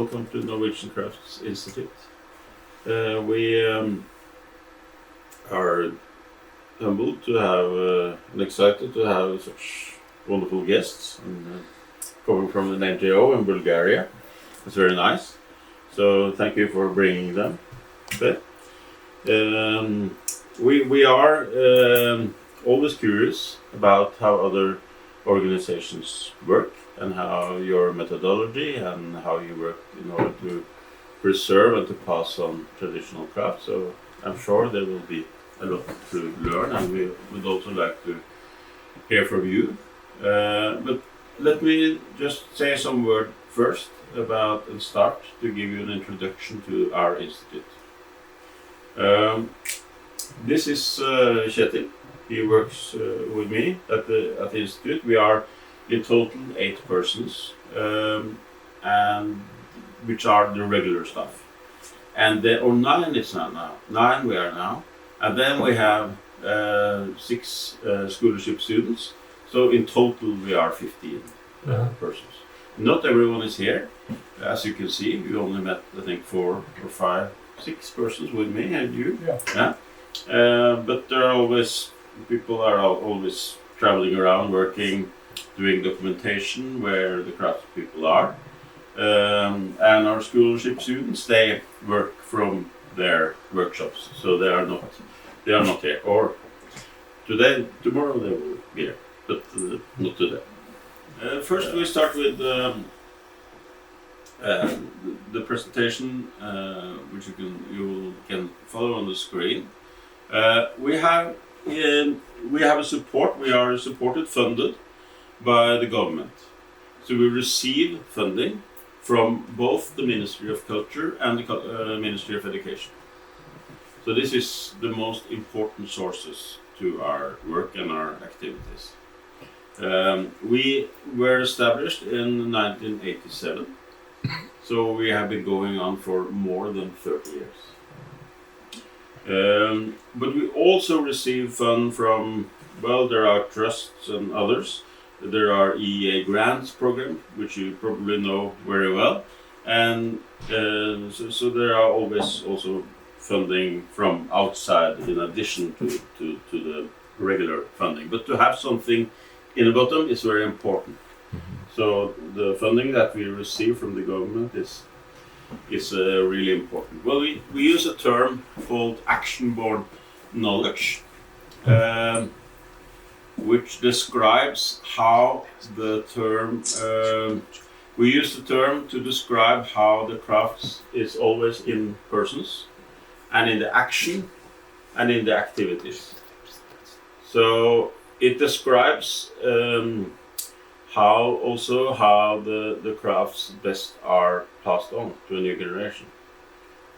welcome to Norwegian Crafts Institute. We are humbled to have and excited to have such wonderful guests and, coming from an NGO in Bulgaria. It's very nice. So thank you for bringing them. Okay. We are always curious about how other organizations work and how your methodology and how you work in order to preserve and to pass on traditional crafts. So I'm sure there will be a lot to learn, and we would also like to hear from you. But let me just say some word first about and start to give you an introduction to our institute. This is Kjetil. He works with me at the institute. We are in total 8 persons, and which are the regular staff. And or 9 is now. 9 we are now, and then we have 6 scholarship students. So in total we are 15 persons. Not everyone is here, as you can see. We only met, I think, 4 or 5, 6 persons with me and you. Yeah. But there are always people are always traveling around, working, doing documentation where the craftspeople are. And our scholarship students, they work from their workshops, so they are not here. Or tomorrow they will be here, but not today. First, we start with the presentation, which you can follow on the screen. We have a support. We are supported, funded by the government. So we receive funding from both the Ministry of Culture and the Ministry of Education. So this is the most important sources to our work and our activities. We were established in 1987, so we have been going on for more than 30 years. But we also receive fund from, well, there are trusts and others. There are EEA grants program, which you probably know very well, and so there are always also funding from outside in addition to the regular funding. But to have something in the bottom is very important. So the funding that we receive from the government is really important. Well, we use a term called action-born knowledge, which describes how the term, we use the term to describe how the crafts is always in persons and in the action and in the activities. So it describes how the crafts best are passed on to a new generation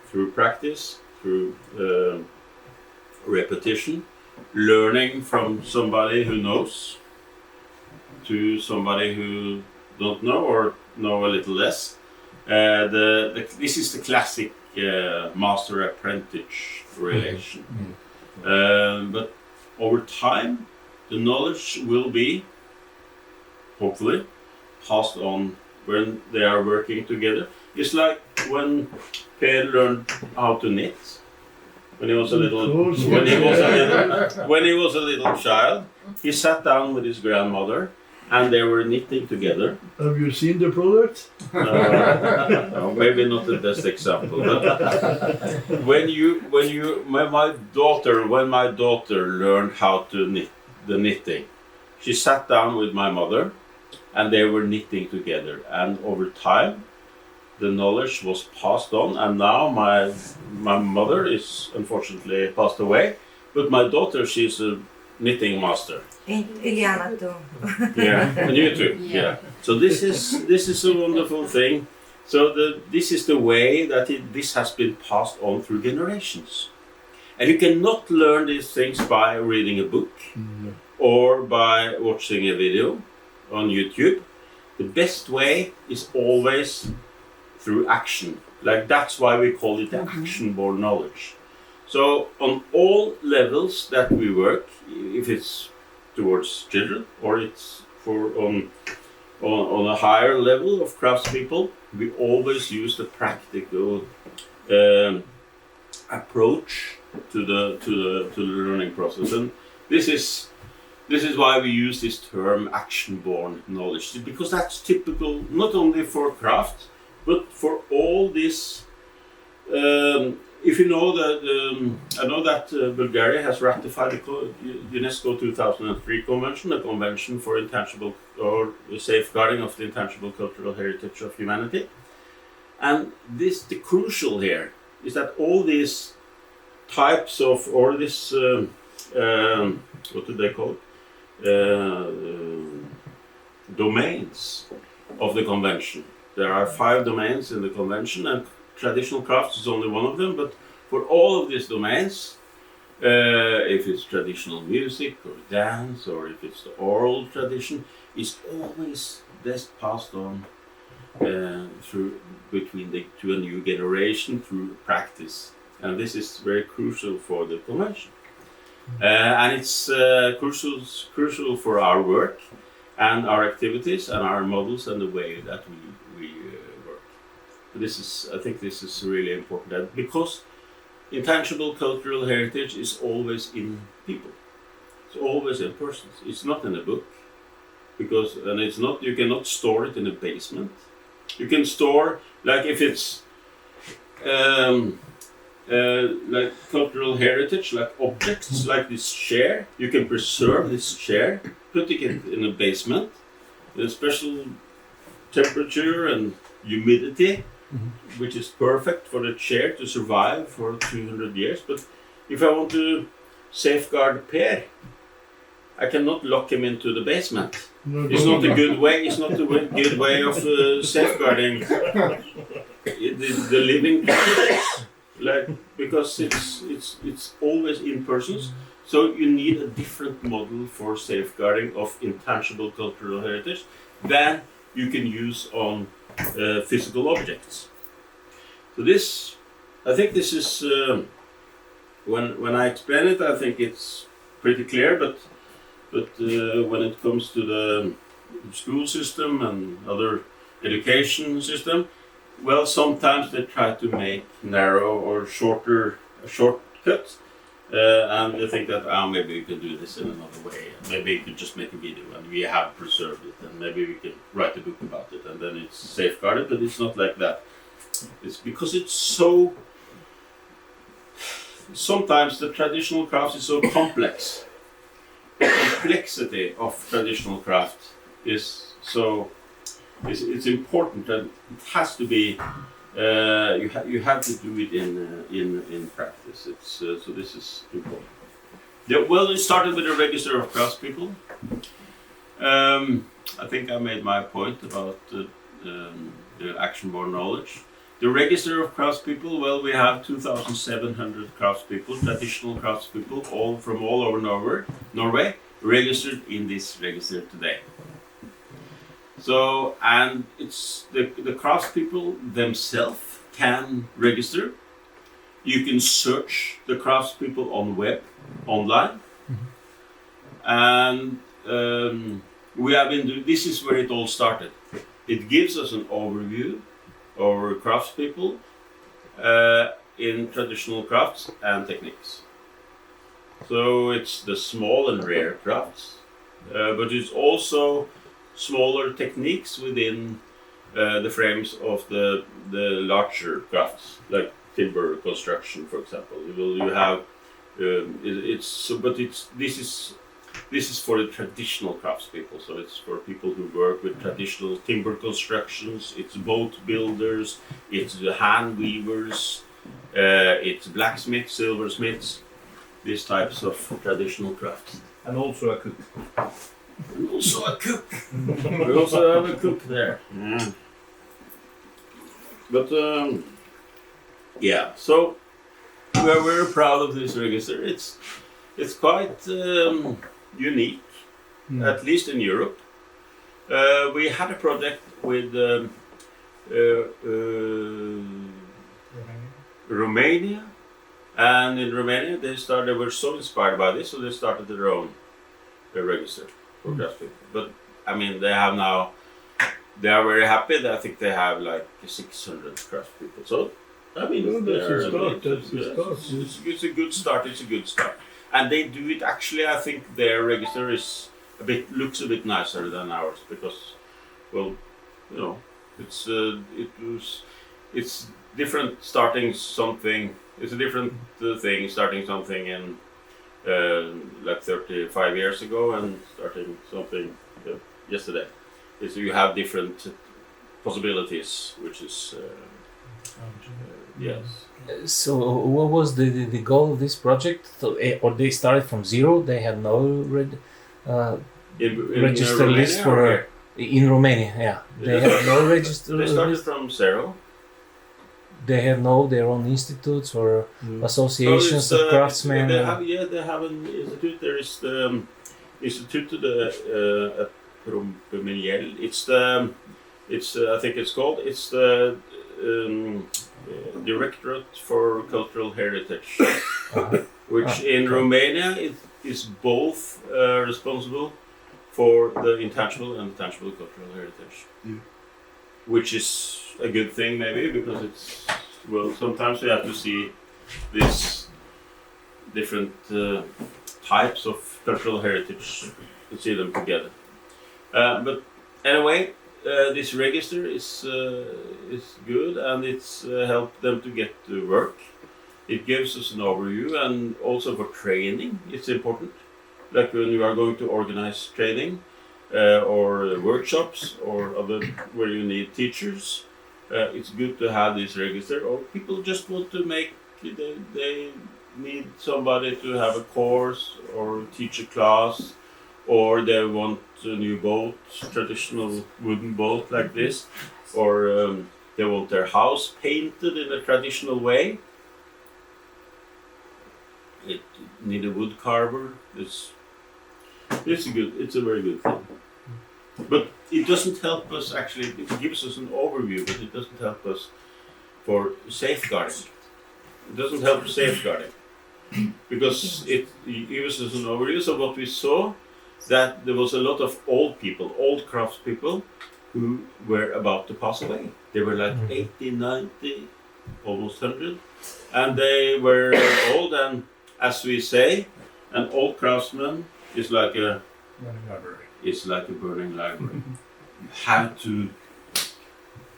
through practice, through repetition, learning from somebody who knows to somebody who don't know or know a little less. This is the classic master-apprentice relation. But over time, the knowledge will be, hopefully, passed on when they are working together. It's like when Per learned how to knit when he was a little child. He sat down with his grandmother and they were knitting together. Have you seen the product? No, maybe not the best example. But when my daughter learned how to knit the knitting, she sat down with my mother and they were knitting together, and over time the knowledge was passed on. And now my mother is unfortunately passed away, but my daughter, she's a knitting master. Iliana too. Yeah, and you too. Yeah. So this is a wonderful thing. So this is the way that this has been passed on through generations, and you cannot learn these things by reading a book or by watching a video on YouTube. The best way is always through action. Like, that's why we call it the action-born knowledge. So on all levels that we work, if it's towards children or it's for on a higher level of craftspeople, we always use the practical approach to the learning process, and this is why we use this term action-born knowledge, because that's typical not only for craft but for all this. If you know that, I know that Bulgaria has ratified the UNESCO 2003 convention, the Convention for Intangible or Safeguarding of the Intangible Cultural Heritage of Humanity. And the crucial here is that all these types of, or this, what do they call it? Domains of the convention. There are 5 domains in the convention, and traditional crafts is only one of them, but for all of these domains, if it's traditional music or dance, or if it's the oral tradition, it's always best passed on through to a new generation through practice, and this is very crucial for the convention, and it's crucial for our work and our activities and our models and the way that we work. I think this is really important, because intangible cultural heritage is always in people. It's always in persons. It's not in a book, and it's not. You cannot store it in a basement. You can store, like if it's like cultural heritage, like objects, like this chair. You can preserve this chair, putting it in a basement, in a special temperature and humidity, which is perfect for the chair to survive for 200 years. But if I want to safeguard Per, I cannot lock him into the basement. It's not a good way. It's not a good way of safeguarding the living process, like, because it's always in persons. So you need a different model for safeguarding of intangible cultural heritage than you can use on physical objects. So I think this is when I explain it, I think it's pretty clear. But when it comes to the school system and other education system, well, sometimes they try to make narrow or shortcuts, and they think that maybe we can do this in another way. Maybe we could just make a video, and we have preserved it, and maybe we can write a book about it, and then it's safeguarded. But it's not like that. It's because it's so. Sometimes the traditional craft is so complex. The complexity of traditional craft is so. It's important that it has to be. You have to do it in practice. So this is important. Yeah, well, it started with a register of craftspeople. I think I made my point about the action-born knowledge. The register of craftspeople. Well, we have 2,700 craftspeople, traditional craftspeople, all from all over Norway, registered in this register today. So, and it's the craftspeople themselves can register. You can search the craftspeople on web, online, and we have been doing. This is where it all started. It gives us an overview over craftspeople in traditional crafts and techniques. So it's the small and rare crafts, but it's also smaller techniques within the frames of the larger crafts, like timber construction, for example. You have this is for the traditional craftspeople. So it's for people who work with traditional timber constructions. It's boat builders. It's the hand weavers. It's blacksmiths, silversmiths. These types of traditional crafts. And also a cook. And also a cook. We also have a cook there. Yeah. But yeah, so we're very proud of this register. It's quite unique, at least in Europe. We had a project with Romania, and in Romania they were so inspired by this, so they started their own register for craftspeople. But I mean, they have now they are very happy. I think they have like 600 craftspeople. So I mean, Oh, that's a start. That's a yes, start. it's a good start. It's a good start, and they do it. Actually, I think their register is looks a bit nicer than ours because, well, you know, it's different starting something. It's a different thing starting something in like 35 years ago and starting something yesterday. You have different possibilities, which is yes. So, what was the goal of this project? So, or they started from zero? They had no register Romania list for or here? in Romania. Yeah, they had no register. They started list. from zero. They have their own institutes or Mm. associations So of craftsmen. They have an institute. There is the institute to the at Promeniel. I think it's called. It's the Directorate for Cultural Heritage, which in Romania is both responsible for the intangible and tangible cultural heritage, which is a good thing maybe because it's sometimes we have to see these different types of cultural heritage to see them together. But anyway, this register is good and it's helped them to get to work. It gives us an overview and also for training it's important. Like when you are going to organize training or workshops or other where you need teachers, it's good to have this register. Or people just want to they need somebody to have a course or teach a class, or they want a new boat, traditional wooden boat like this, or they want their house painted in a traditional way. It need a wood carver. It's a very good thing. But it doesn't help us actually. It gives us an overview, but it doesn't help us for safeguarding. It doesn't help safeguarding because it gives us an overview. So what we saw, that there was a lot of old people, old craftspeople, who were about to pass away. They were like 80, 90, almost 100, and they were old. And as we say, an old craftsman is like a burning library. You have to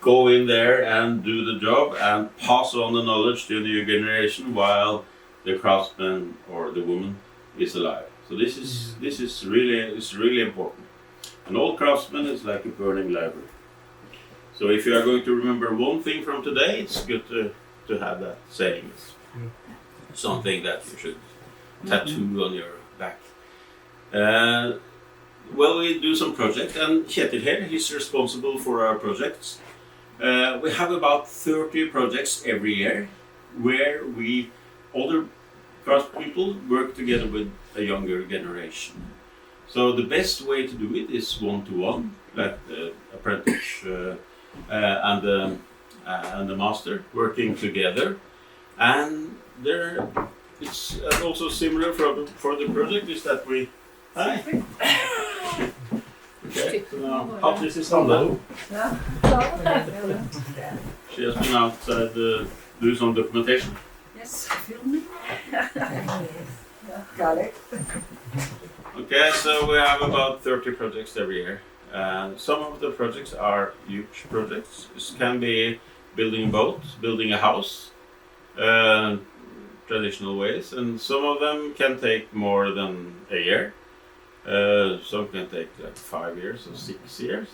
go in there and do the job and pass on the knowledge to the new generation while the craftsman or the woman is alive. So this is really important. An old craftsman is like a burning library. So if you are going to remember one thing from today, it's good to have that saying. It's something that you should tattoo on your back. Well, we do some projects, and Kjetil here, he's responsible for our projects. We have about 30 projects every year where older craftspeople work together with a younger generation. So the best way to do it is one-to-one, like the apprentice and the master working together. And it's also similar for the project is that we... Hi. Okay, so now Hattis is Hanna. She has been outside do some documentation. Yes, filming. Got it. Okay, so we have about 30 projects every year. Some of the projects are huge projects. This can be building a boat, building a house, traditional ways, and some of them can take more than a year. Some can take like 5 years or 6 years.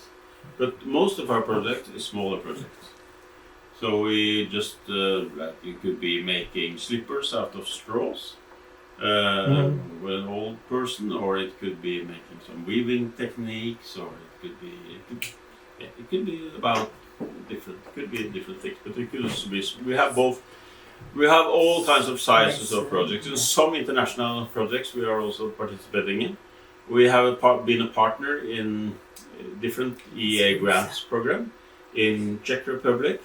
But most of our projects is smaller projects. So we just, like you could be making slippers out of straws with an old person, or it could be making some weaving techniques, or it could be about different things. But it could also be, we have all kinds of sizes of projects. And some international projects we are also participating in. We have been a partner in different EA grants program in Czech Republic,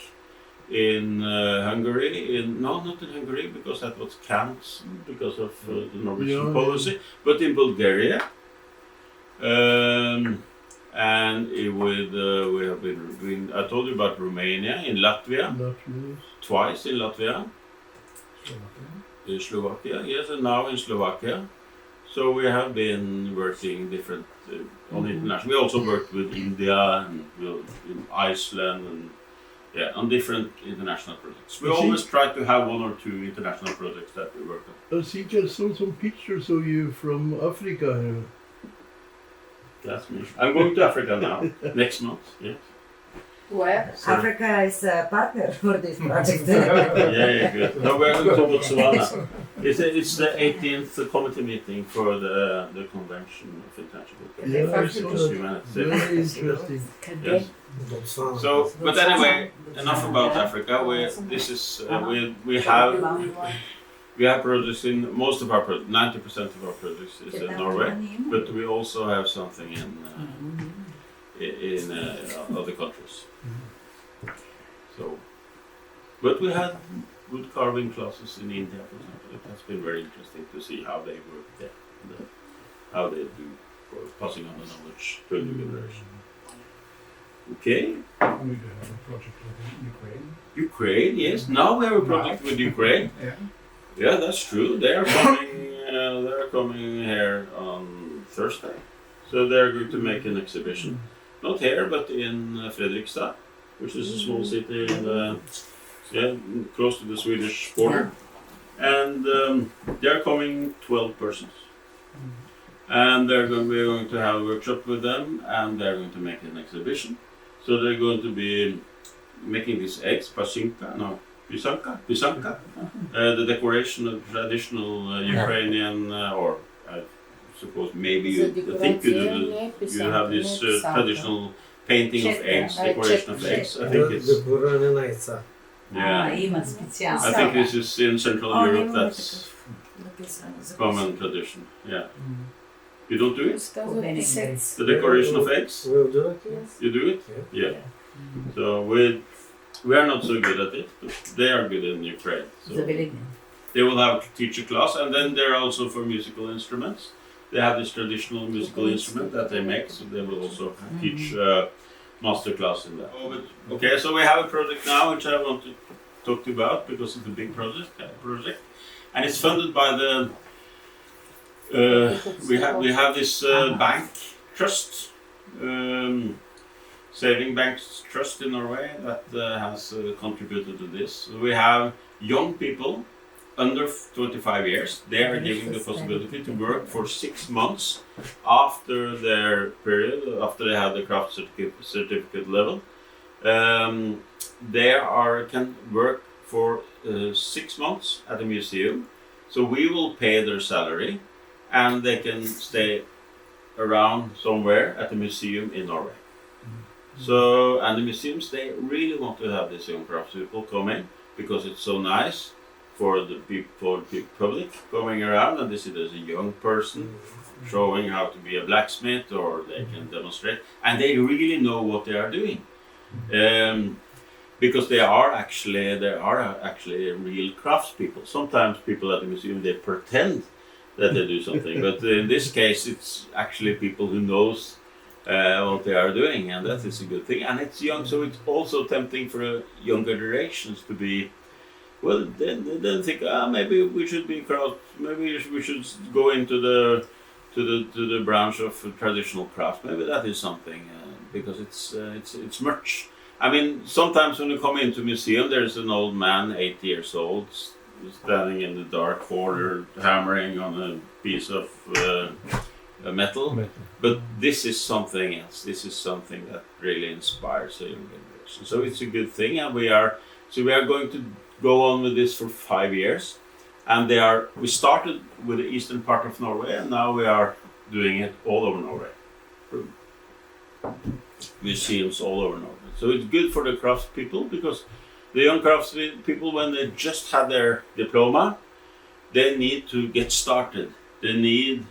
in Hungary, not in Hungary because that was cancelled because of the Norwegian policy, but in Bulgaria, And we have been doing. I told you about Romania, in Latvia, twice in Latvia, in Slovakia, yes, and now in Slovakia. So we have been working different on international. We also worked with India and in Iceland and on different international projects. We always try to have one or two international projects that we work on. I think I saw some pictures of you from Africa. That's me. I'm going to Africa now, next month. Yeah. Where? So- Africa is a partner for this project. Yeah, good. No, we're going to Botswana. It's the 18th committee meeting for the Convention of International Yeah, I saw Religious that. Humanity. Very interesting. Yes. So, but anyway, enough about Africa. We have projects in most of our projects. 90% of our projects is in Norway, but we also have something in other countries. So, but we had good carving classes in India, for example. It has been very interesting to see how they work there, how they do for passing on the knowledge to a new generation. Okay. We do have a project with Ukraine. Ukraine, yes. Now we have a project with Ukraine. Yeah. Yeah, that's true. They are coming. They are coming here on Thursday, so they are going to make an exhibition. Not here, but in Fredrikstad, which is a small city in close to the Swedish border. And they are coming 12 persons. And we're going to have a workshop with them, and they're going to make an exhibition. So they're going to be making these eggs, pisanka, the decoration of traditional Ukrainian, or I suppose maybe I think you have this traditional painting of eggs, decoration of eggs. I think it's I think this is in Central Europe. That's common tradition. Yeah. You don't do it? The decoration of eggs? We'll do it, yes. You do it? Yeah. So we are not so good at it, but they are good in Ukraine. So they will have a teacher class, and then they're also for musical instruments. They have this traditional musical instrument that they make, so they will also teach master class in that. Okay, so we have a project now which I want to talk to you about because it's a big project, and it's funded by the. We have this bank trust, saving banks trust in Norway that has contributed to this. We have young people under 25 years. They are given the possibility to work for 6 months after their period, after they have the craft certificate level. They can work for 6 months at a museum. So we will pay their salary, and they can stay around somewhere at the museum in Norway. So, and the museums, they really want to have these young craftspeople coming because it's so nice for the public coming around and they see there's a young person showing how to be a blacksmith, or they can demonstrate, and they really know what they are doing. Because they are actually real craftspeople. Sometimes people at the museum, they pretend that they do something, but in this case it's actually people who knows what they are doing, and that is a good thing. And it's young, so it's also tempting for younger generations to be, well, then think, maybe we should be craft, maybe we should go into the branch of traditional craft. Maybe that is something, because it's much. I mean, sometimes when you come into a museum, there's an old man, 80 years old, standing in the dark corner, hammering on a piece of metal. But this is something else. This is something that really inspires a young generation. So it's a good thing, and we are going to go on with this for 5 years. And we started with the eastern part of Norway, and now we are doing it all over Norway. Museums all over Norway. So it's good for the craftspeople, because the young craftspeople, when they just had their diploma, they need to get started. They need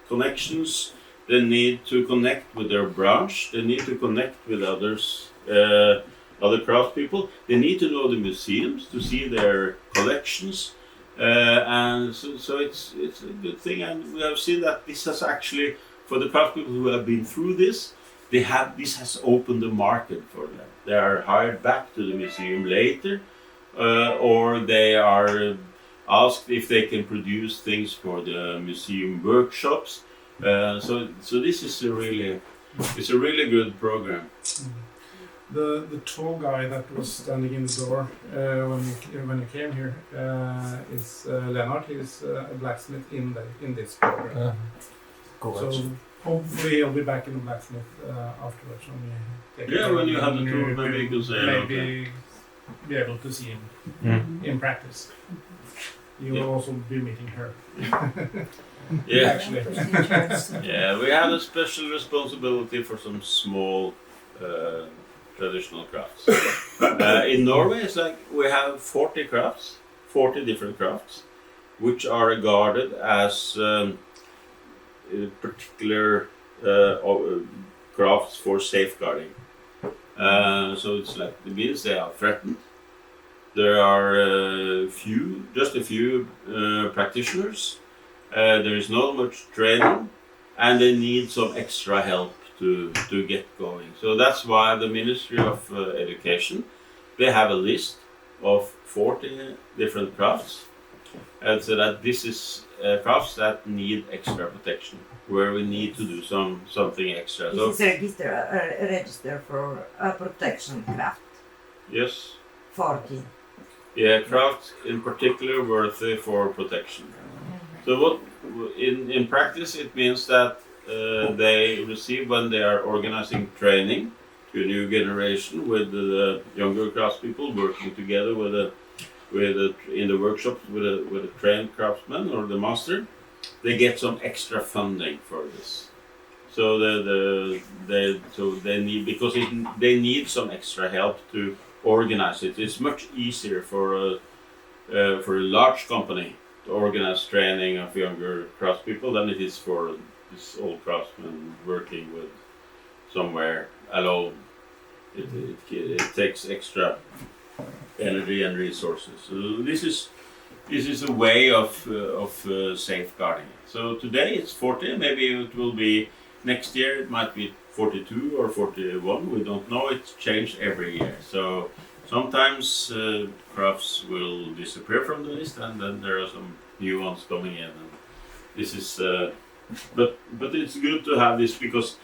connections. They need to connect with their branch. They need to connect with others, other craftspeople. They need to know the museums to see their collections, and so it's a good thing. And we have seen that this has actually, for the craftspeople who have been through this, this has opened the market for them. They are hired back to the museum later, or they are asked if they can produce things for the museum workshops. So this is it's a really good program. The tall guy that was standing in the door when you came here is Leonard. He's a blacksmith in this program. So hopefully he'll be back in the blacksmith afterwards when we take when you have the tour, maybe you can say maybe be able to see him in practice. You will also be meeting her. Yeah, Actually. yeah, we have a special responsibility for some small traditional crafts. In Norway, it's like we have 40 crafts, 40 different crafts, which are regarded as particular crafts for safeguarding. So it's like it means they are threatened. There are just a few practitioners. There is not much training, and they need some extra help to get going. So that's why the Ministry of Education, they have a list of 40 different crafts, and so that this is crafts that need extra protection, where we need to do something extra. This is a register for a protection craft. Yes. 40. Yeah, crafts in particular worthy for protection. So what in practice it means that they receive when they are organizing training to a new generation with the younger craftspeople working together in the workshops with a trained craftsman or the master. They get some extra funding for this. So they need they need some extra help to organize it. It's much easier for a large company to organize training of younger craftspeople than it is for this old craftsman working with somewhere alone. It takes extra energy and resources. So this is a way of safeguarding it. So today it's 40. Maybe it will be next year. It might be 42 or 41. We don't know. It's changed every year. So sometimes crafts will disappear from the list, and then there are some new ones coming in. And this is, but it's good to have this, because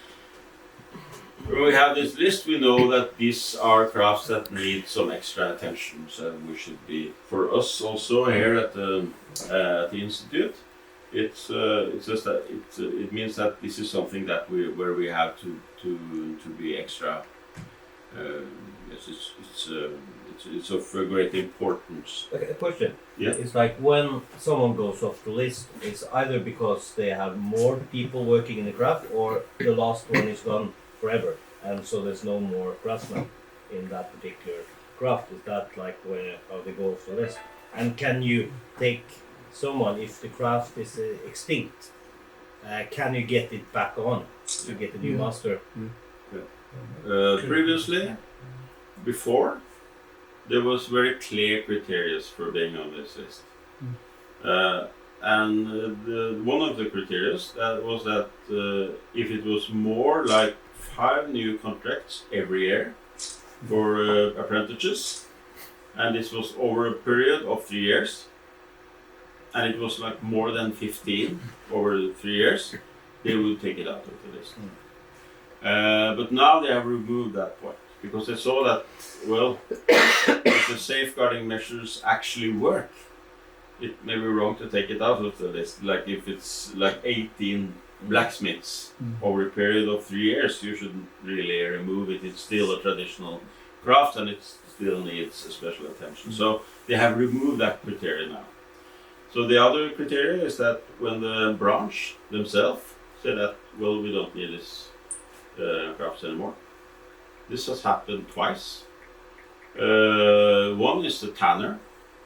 when we have this list, we know that these are crafts that need some extra attention. So we should be, for us also here at the institute, it's just that it means that this is something that where we have to be extra. It's of great importance. Okay, a question. Yeah. It's like when someone goes off the list, it's either because they have more people working in the craft, or the last one is gone forever, and so there's no more craftsmen in that particular craft. Is that like how they go off the list? And can you take someone if the craft is extinct? Can you get it back on to get a new master? Previously, before, there was very clear criteria for being on this list. And one of the criteria was that if it was more like 5 new contracts every year for apprentices, and this was over a period of 3 years, and it was like more than 15 over 3 years, they would take it out of the list. But now they have removed that point, because they saw that, well, if the safeguarding measures actually work, it may be wrong to take it out of the list. Like if it's like 18 blacksmiths over a period of 3 years, you shouldn't really remove it. It's still a traditional craft, and it still needs special attention. So they have removed that criteria now. So the other criteria is that when the branch themselves say that, well, we don't need this crafts anymore. This has happened twice. One is the tanner.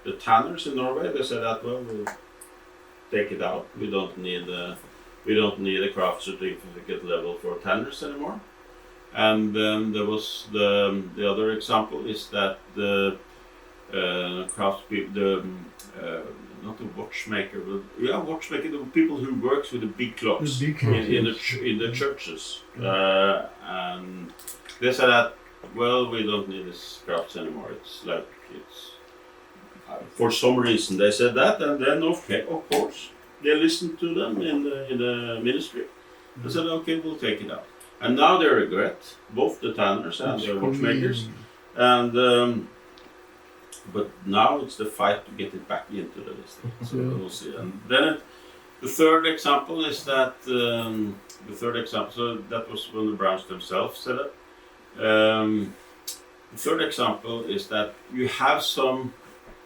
The tanners in Norway, they said that, well, we'll take it out. We don't need a craft certificate level for tanners anymore. And then there was the other example is that the not a watchmaker, but watchmaker. The people who works with the big clocks The big clocks, in the churches, and they said that we don't need these crafts anymore. It's like for some reason they said that, and then of course they listened to them in the ministry. They said okay, we'll take it out, and now they regret both the tanners and the watchmakers, and. But now it's the fight to get it back into the list. So we'll see. And then the third example is that so that was when the Browns themselves said it. The third example is that you have some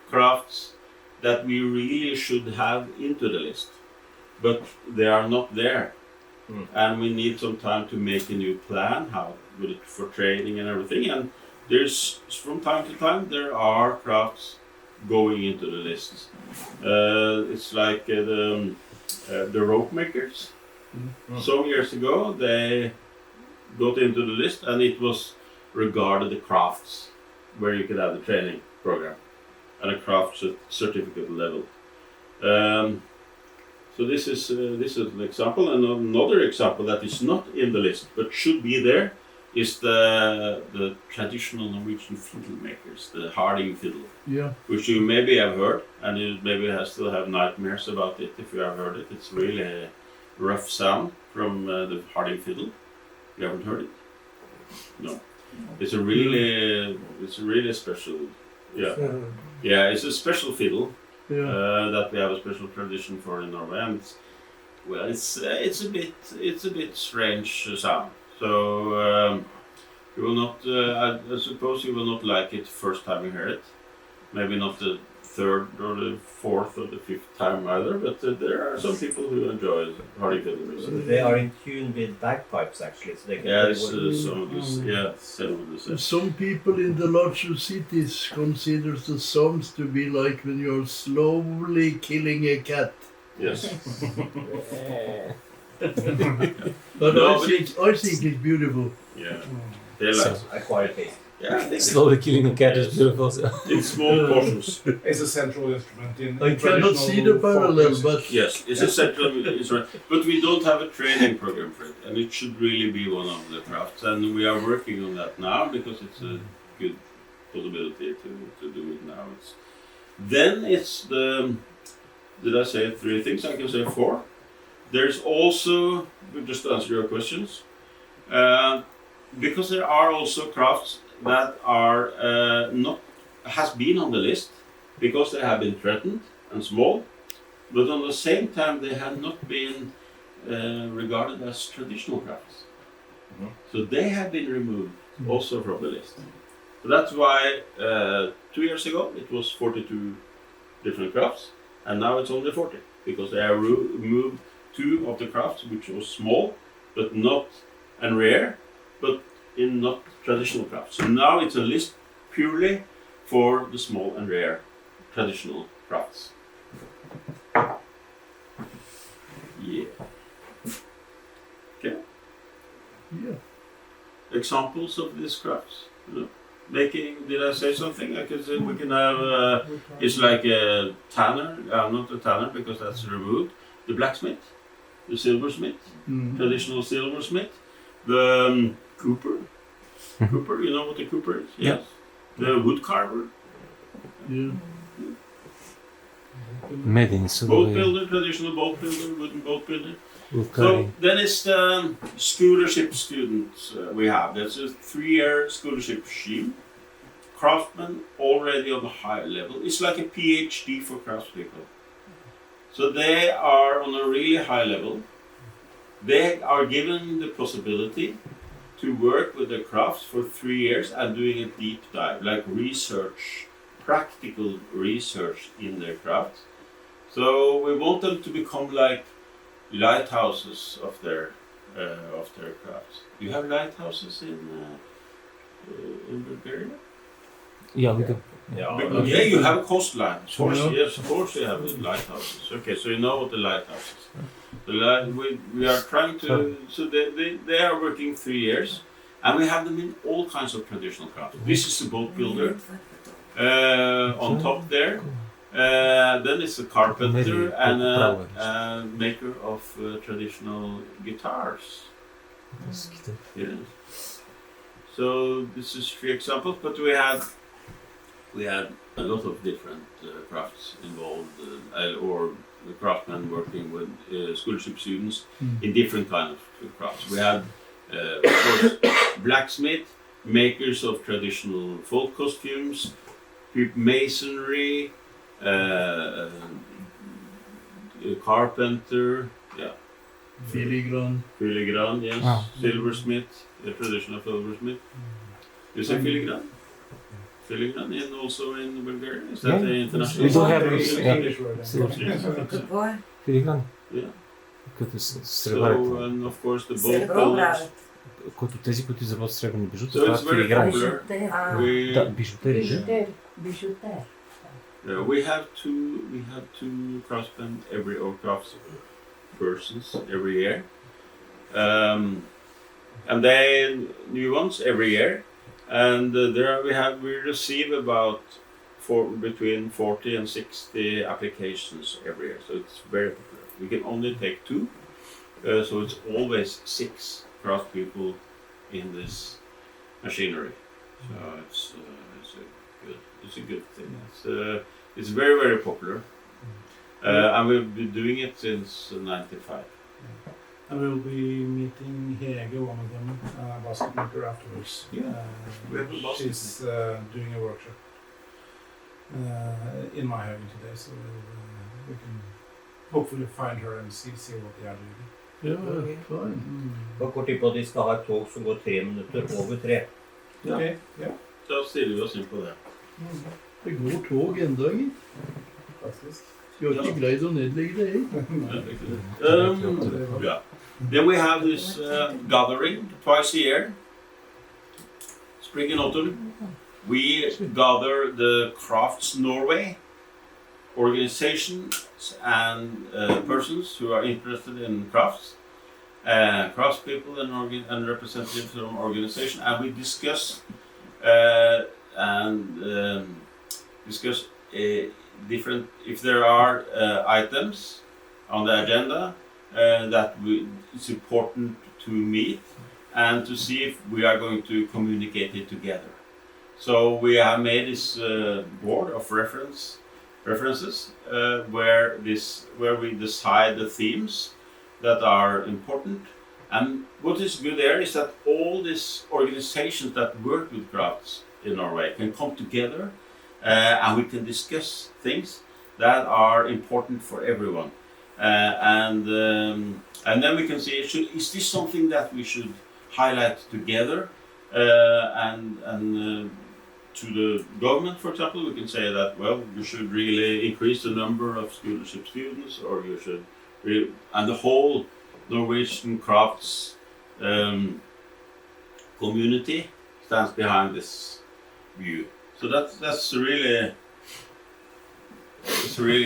crafts that we really should have into the list, but they are not there, and we need some time to make a new plan for training and everything. And there's from time to time there are crafts going into the list. It's like the rope makers. Some years ago they got into the list, and it was regarded the crafts where you could have the training program and a craft certificate level. So this is an example, and another example that is not in the list but should be there is the traditional Norwegian fiddle makers, the harding fiddle, which you maybe have heard, and you maybe still have nightmares about it if you have heard it. It's really a rough sound from the harding fiddle. You haven't heard it? No. It's a really special. It's a special fiddle that we have a special tradition for in Norway, and it's a bit strange sound. So you will not. I suppose you will not like it first time you hear it. Maybe not the third or the fourth or the fifth time either. But there are some people who enjoy harding fiddle music. They are in tune with bagpipes actually, so they can. Some of this. Some people in the larger cities consider the songs to be like when you're slowly killing a cat. Yes. But I think it's beautiful. Yeah. They like acquired taste. Yeah. Slowly killing a cat is beautiful. So. In small portions. It's a central instrument in I cannot see the parallel, but yes, it's a central instrument. But we don't have a training program for it, and it should really be one of the crafts. And we are working on that now because it's a good possibility to do it now. Then it's the. Did I say 3 things? I can say 4. There's also, just to answer your questions, because there are also crafts that are has been on the list because they have been threatened and small, but on the same time they have not been regarded as traditional crafts. So they have been removed also from the list. So that's why 2 years ago it was 42 different crafts, and now it's only 40 because they have removed 2 of the crafts which was small but not and rare, but in not traditional crafts. So now it's a list purely for the small and rare traditional crafts. Yeah. Okay. yeah. Examples of these crafts. Making. Did I say something? I could say we can have. It's like a tanner. Not a tanner because that's removed. The blacksmith, the silversmith, traditional silversmith, the cooper. Cooper, you know what the cooper is? Yes. The wood carver. Yeah. Made in Boat builder, traditional boat builder, wooden boat builder. Okay. So then it's the scholarship students we have. That's a 3-year scholarship scheme. Craftsmen already on a high level. It's like a PhD for craftspeople. So they are on a really high level. They are given the possibility to work with the crafts for 3 years and doing a deep dive, like research, practical research in their craft. So we want them to become like lighthouses of their crafts. Do you have lighthouses in Bulgaria? Yeah, we do. Yeah, you have a coastline. Of course, yes, of course you have lighthouses. Okay, so you know what the lighthouse is. We are trying to. So they are working 3 years, and we have them in all kinds of traditional crafts. This is a boat builder on top there. Then it's a carpenter Maybe and power. a maker of traditional guitars. Yeah. So this is 3 examples, but we had a lot of different crafts involved, or the craftsmen working with scholarship students in different kinds of crafts. We had, of course, blacksmith, makers of traditional folk costumes, masonry, carpenter, yeah. Filigran. Filigran, yes. Ah. Silversmith, the traditional silversmith. You say filigran? Filigran, and also in Bulgaria. Is that the international? We do have English word. Good boy. Филигран. Yeah. Като So, сребърите. and of course the boat Сребро builders. правят. Като тези, които изработват сребърни бижута, So това it's е very филиграни. popular. А, We, Да, бижутерите. Bijouter. we have two craftsmen or crafts persons every year, and they new ones every year, and we receive about between 40 and 60 applications every year. So it's very popular. We can only take 2, so it's always 6 craft people in this machinery. So it's a good thing. It's very, very popular. And we've been doing it since '95. And we'll be meeting Hege, one of them, basket maker afterwards. Yeah, we have a basket She's doing a workshop in my home today, so we can hopefully find her and see what they are doing. Yeah, fine. Hvor kort tid på de skal ha et tog som går 3 minutter over 3. Ja. Okay, yeah. Da stiller vi oss inn på det. Det går tog enda, gitt. Faktisk. Du har ikke greid å nedlegge det, Yeah. Then we have this gathering twice a year, spring and autumn. We gather the Crafts Norway organizations and persons who are interested in crafts, craftspeople and representatives from organization, and we discuss different, if there are items on the agenda that it's important to meet and to see if we are going to communicate it together. So we have made this board of references where we decide the themes that are important. And what is good there is that all these organizations that work with crafts in Norway can come together and we can discuss things that are important for everyone. And then we can see, is this something that we should highlight together? To the government, for example, we can say that, well, you should really increase the number of scholarship students, or you should and the whole Norwegian crafts community stands behind this view. So that's really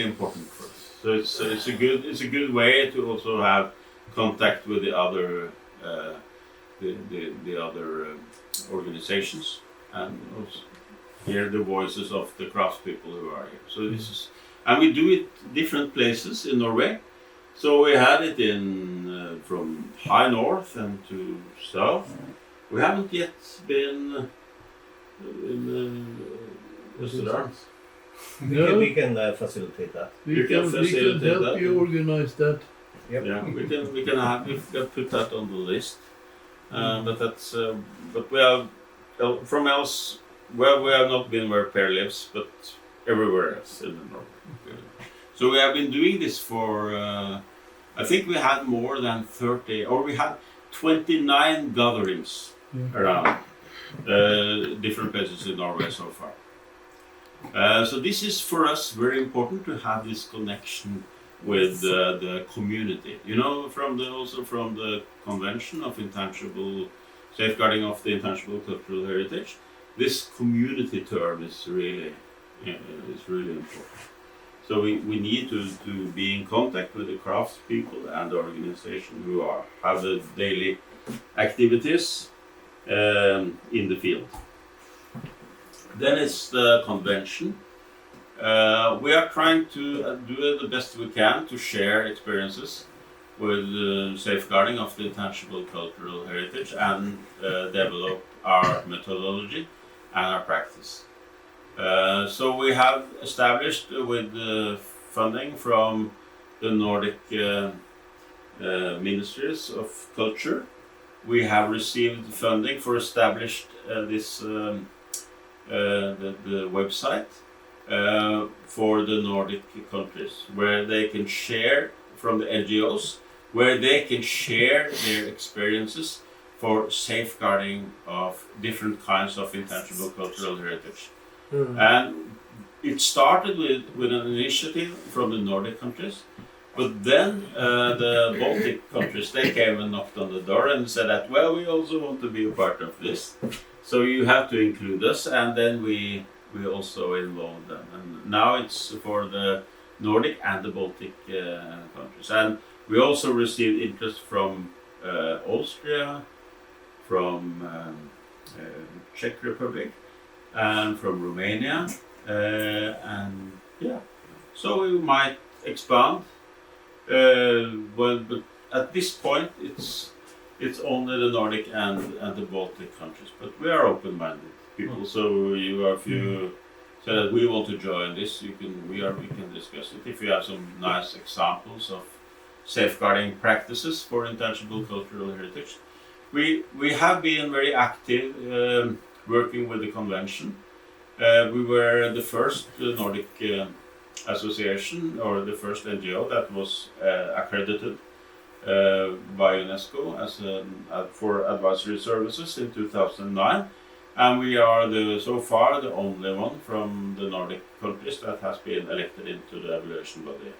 important for us. So it's a good way to also have contact with the other organizations and also hear the voices of the craftspeople who are here. So this is, and we do it different places in Norway. So we had it in from high north and to south. We haven't yet been in Østerdal. We can facilitate that. We can help you organize that. Yep. Yeah, we can put that on the list. But we have from else. Well, we have not been where Per lives, but everywhere else in the north. So we have been doing this for, I think we had more than 30, or we had 29 gatherings around different places in Norway so far. So this is for us very important to have this connection with the community. You know, also from the Convention of Safeguarding of the Intangible Cultural Heritage. This community term is really important. So we need to be in contact with the craftspeople and the organization who have the daily activities in the field. Then it's the convention, We are trying to do the best we can to share experiences with safeguarding of the intangible cultural heritage and develop our methodology and our practice. So we have established with funding from the Nordic Ministries of Culture, we have received funding for established the website for the Nordic countries, where they can share from the NGOs, where they can share their experiences for safeguarding of different kinds of intangible cultural heritage. And it started with an initiative from the Nordic countries, but then the Baltic countries, they came and knocked on the door and said that, well, we also want to be a part of this. So you have to include us, and then we also involve them. And now it's for the Nordic and the Baltic countries. And we also received interest from Austria, from Czech Republic, and from Romania, and yeah, so we might expand. But at this point, it's only the Nordic and the Baltic countries. But we are open-minded people. So if you say that we want to join this, we can discuss it. If you have some nice examples of safeguarding practices for intangible cultural heritage, we have been very active. Working with the convention. We were the first Nordic association, or the first NGO that was accredited by UNESCO as for advisory services in 2009, and we are so far the only one from the Nordic countries that has been elected into the evaluation body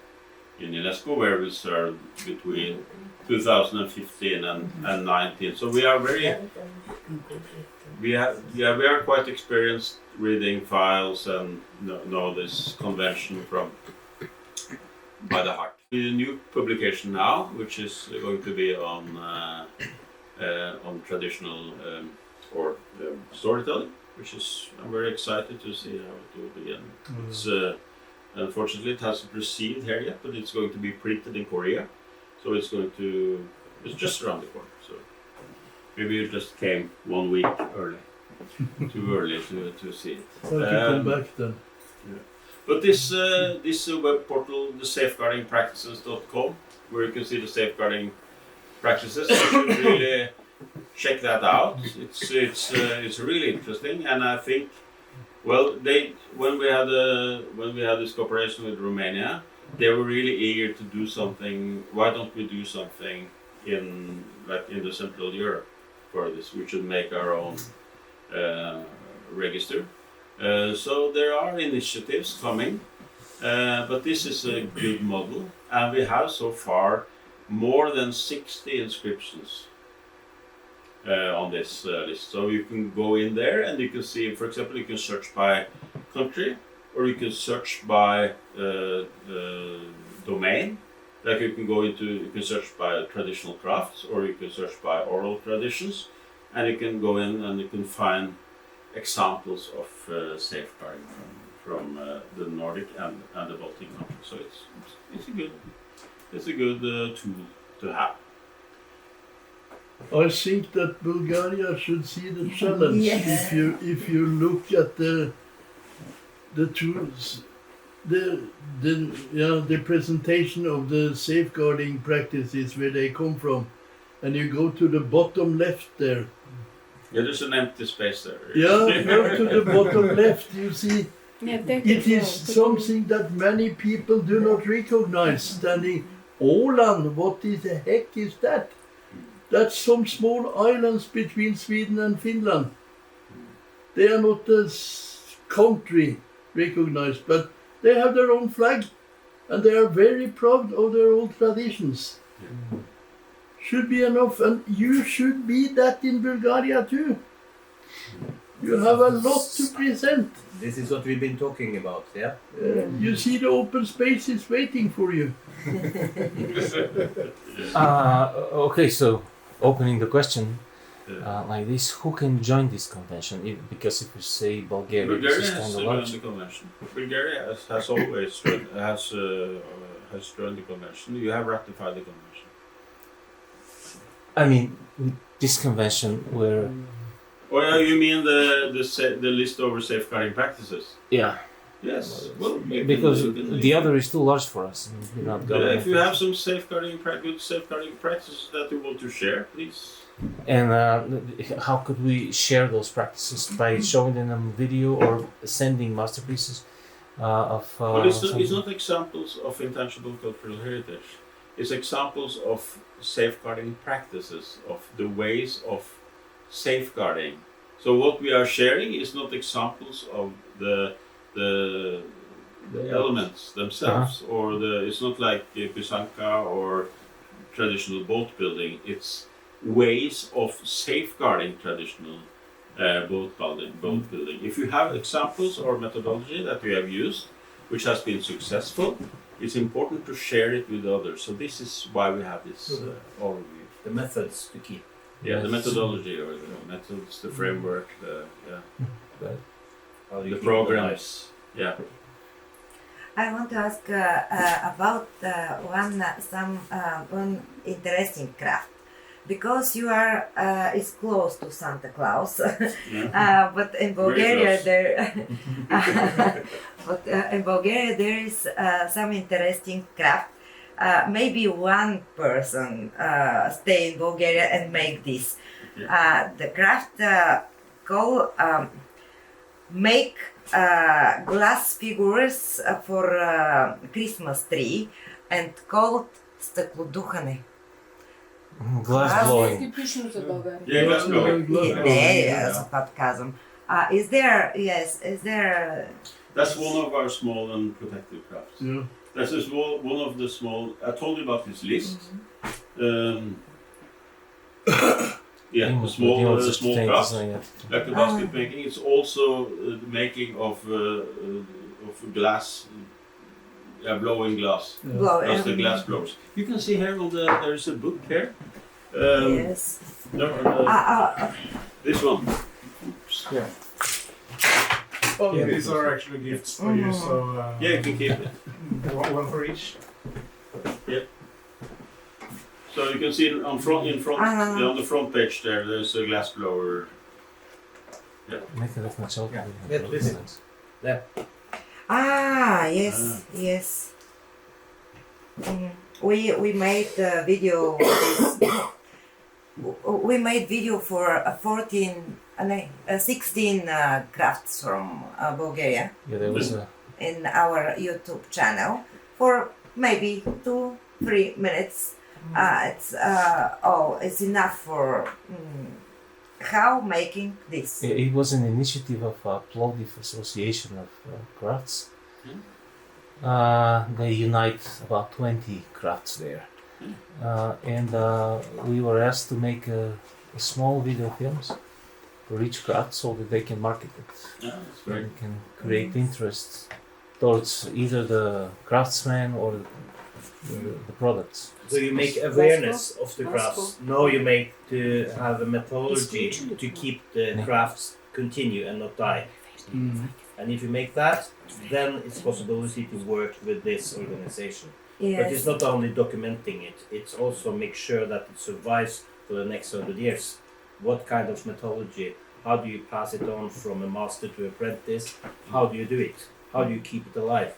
in UNESCO, where we served between 2015 and 19. So we are we are quite experienced reading files and know this convention by the heart. The new publication now, which is going to be on traditional storytelling, which is I'm very excited to see how it will begin. It's unfortunately it hasn't received here yet, but it's going to be printed in Korea, so it's just around the corner. So maybe you just came 1 week early, too early to see it. Have to come back then. Yeah. But this web portal, the safeguardingpractices.com, where you can see the safeguarding practices, you should really check that out. It's really interesting, and I think, well, when we had this cooperation with Romania, they were really eager to do something. Why don't we do something in the Central Europe for this? We should make our own register. So there are initiatives coming, but this is a good model, and we have so far more than 60 inscriptions on this list. So you can go in there and you can see, for example, you can search by country, or you can search by domain. Like you can search by traditional crafts, or you can search by oral traditions, and you can go in and you can find examples of safeguarding from the Nordic and the Baltic countries. So it's a good tool to have. I think that Bulgaria should see the challenge. Yes. If you look at the tools, the presentation of the safeguarding practices, where they come from, and you go to the bottom left there. Yeah, there's an empty space there. Yeah, go to the bottom left. You see, Yeah, it is something that many people do not recognize. Standing, Åland, what the heck is that? That's some small islands between Sweden and Finland. They are not a country recognized, but they have their own flag, and they are very proud of their old traditions. Should be enough, and you should be that in Bulgaria too. You have a lot to present. This is what we've been talking about, yeah? You see the open spaces waiting for you. Okay, so opening the question, like this, who can join this convention? Because if you say Bulgaria, this Bulgaria is has kind of joined large. the convention. Bulgaria has always has joined the convention. You have ratified the convention. I mean, with this convention, where Oh yeah, you mean the list over safeguarding practices? yeah, Yes. Well, because the other is too large for us. We're not if you have some good safeguarding practices that you want to share, please. And how could we share those practices by showing them a video or sending masterpieces of? But it's not examples of intangible cultural heritage. It's examples of safeguarding practices, of the ways of safeguarding. So what we are sharing is not examples of the elements themselves, or it's not like Pisanka or traditional boat building. It's ways of safeguarding traditional boat building. If you have examples or methodology that you have used, which has been successful, it's important to share it with others. So this is why we have this overview. The methods to keep. Yeah, the methodology or the methods, the framework, How do you the keep it programs. Yeah. I want to ask about one interesting craft, because you are is close to Santa Claus, but in Bulgaria there, in Bulgaria there is some interesting craft. Maybe one person stay in Bulgaria and make this. The craft make glass figures for Christmas tree and called стъклодухане. Glass blowing. Типично за България. Yeah, glass blowing. Не, за това казвам. Is there That's one of our small and protected crafts. Yeah. That's just one of the small. I told you about this list. The small crafts, like the basket making. It's also the making of glass, blowing glass. That's the glass blowers. You can see here there is a book here. Yes. No, this one. Oops. Yeah. Well, these are actually gifts for you, so Yeah, you can keep it. one for each. So you can see on the front page there's a glass blower. Нека да в началото. Yes. We made video. We made video for 16 crafts from Bulgaria Yeah, there was in our YouTube channel for maybe 2-3 minutes. It's enough for how making this. It was an initiative of Plovdiv Association of Crafts. They unite about 20 crafts there. And we were asked to make a small video films for each craft so that they can market it. That's great. And can create interest towards either the craftsman or the products. So you make awareness of the crafts. Now you make to have a methodology to keep the crafts continue and not die. And if you make that, then it's possibility to work with this organization. Yes. But it's not only documenting it, it's also make sure that it survives for the next 100 years. What kind of methodology? How do you pass it on from a master to apprentice? How do you do it? How do you keep it alive?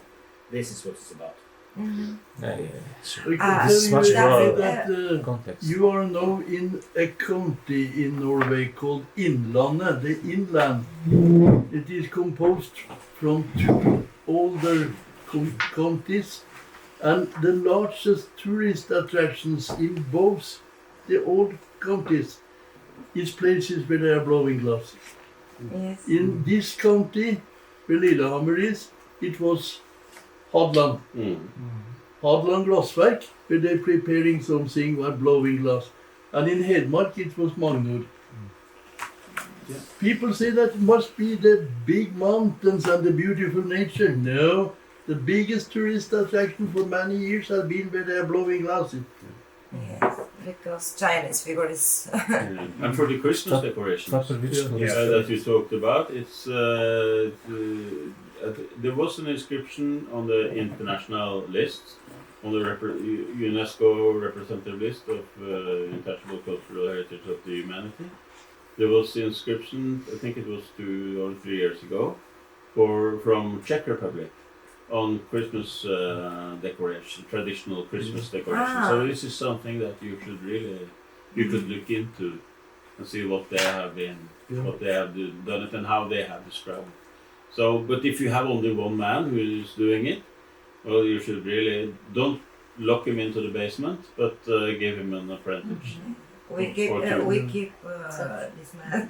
This is what it's about. Sure. I can This is tell much you broader that context. you are now in a county in Norway called Innlandet, the inland. It is composed from 2 older counties, and the largest tourist attractions in both the old counties is places where they are blowing glass. Yes. In this county, where Lilehhammer is, it was Hadland. Hadland Glassverk, where they're preparing something while blowing glass. And in Hedmark it was Magnor. People say that it must be the big mountains and the beautiful nature. No, the biggest tourist attraction for many years has been where they are blowing glass. Yes. because Chinese figure is And for the Christmas Stop- decorations Proper which Yeah. school? that you talked about, it's there was an inscription on the international list, on the UNESCO representative list of untouchable cultural heritage of the humanity. There was the inscription, I think it was 2 or 3 years ago, from Czech Republic on Christmas decoration, traditional Christmas decoration. Ah. So this is something that you could look into and see what they have done it and how they have described it. So, but if you have only one man who is doing it, well, you should really don't lock him into the basement, but give him an apprentice. we keep For two. this man.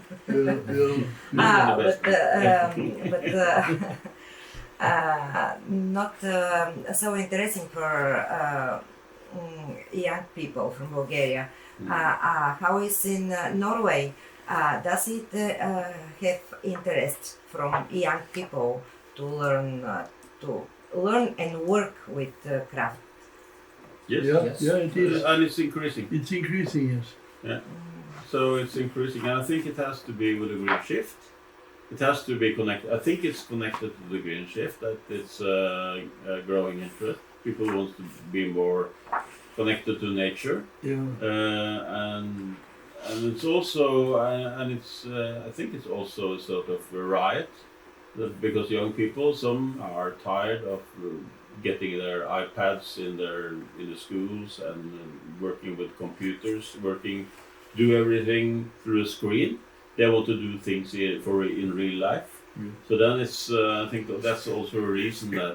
Yeah. Not so interesting for young people from Bulgaria. How is in Norway? Does it have interest from young people to learn and work with craft? Yes. Yeah, it is. And it's increasing. It's increasing, yes. So it's increasing, and I think it has to be with the green shift. It has to be connected. I think it's connected to the green shift, that it's a growing interest. People want to be more connected to nature, Yeah. and it's also I think it's also a sort of a riot, because young people, some are tired of getting their iPads in the schools and working with computers, do everything through a screen. They want to do things in real life. So then it's I think that's also a reason that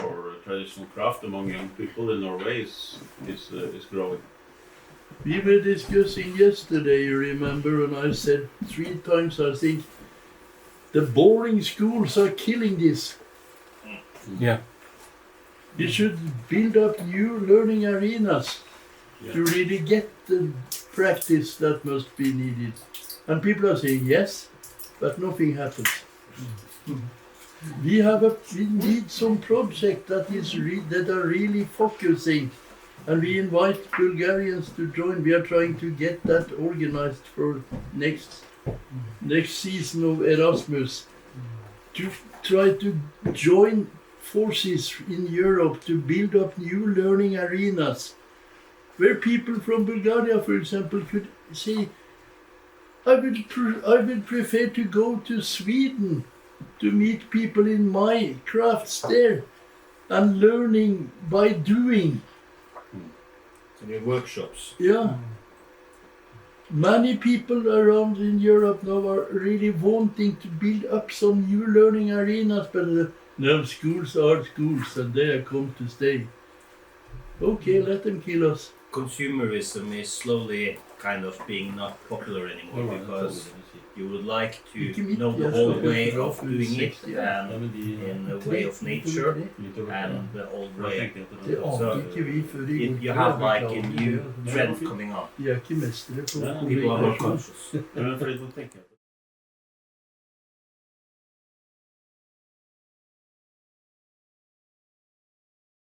for traditional craft among young people in Norway is growing. We were discussing yesterday, you remember, and I said 3 times, I think, the boarding schools are killing this. Yeah. We should build up new learning arenas to really get the practice that must be needed. And people are saying yes, but nothing happens. We need some project that are really focusing, and we invite Bulgarians to join. We are trying to get that organized for next season of Erasmus, to try to join forces in Europe to build up new learning arenas, where people from Bulgaria, for example, could say, I would prefer to go to Sweden to meet people in my crafts there, and learning by doing. So your workshops. Yeah. Many people around in Europe now are really wanting to build up some new learning arenas, but no, schools are schools and they are come to stay. Okay, let them kill us. Consumerism is slowly kind of being not popular anymore, because you would like to know the whole way of doing it, and in the way of nature and the old way. Det Så ante ikke vi før i går. You have like a new trend coming up. De er ikke mestere på People are more conscious. I'm afraid to think it.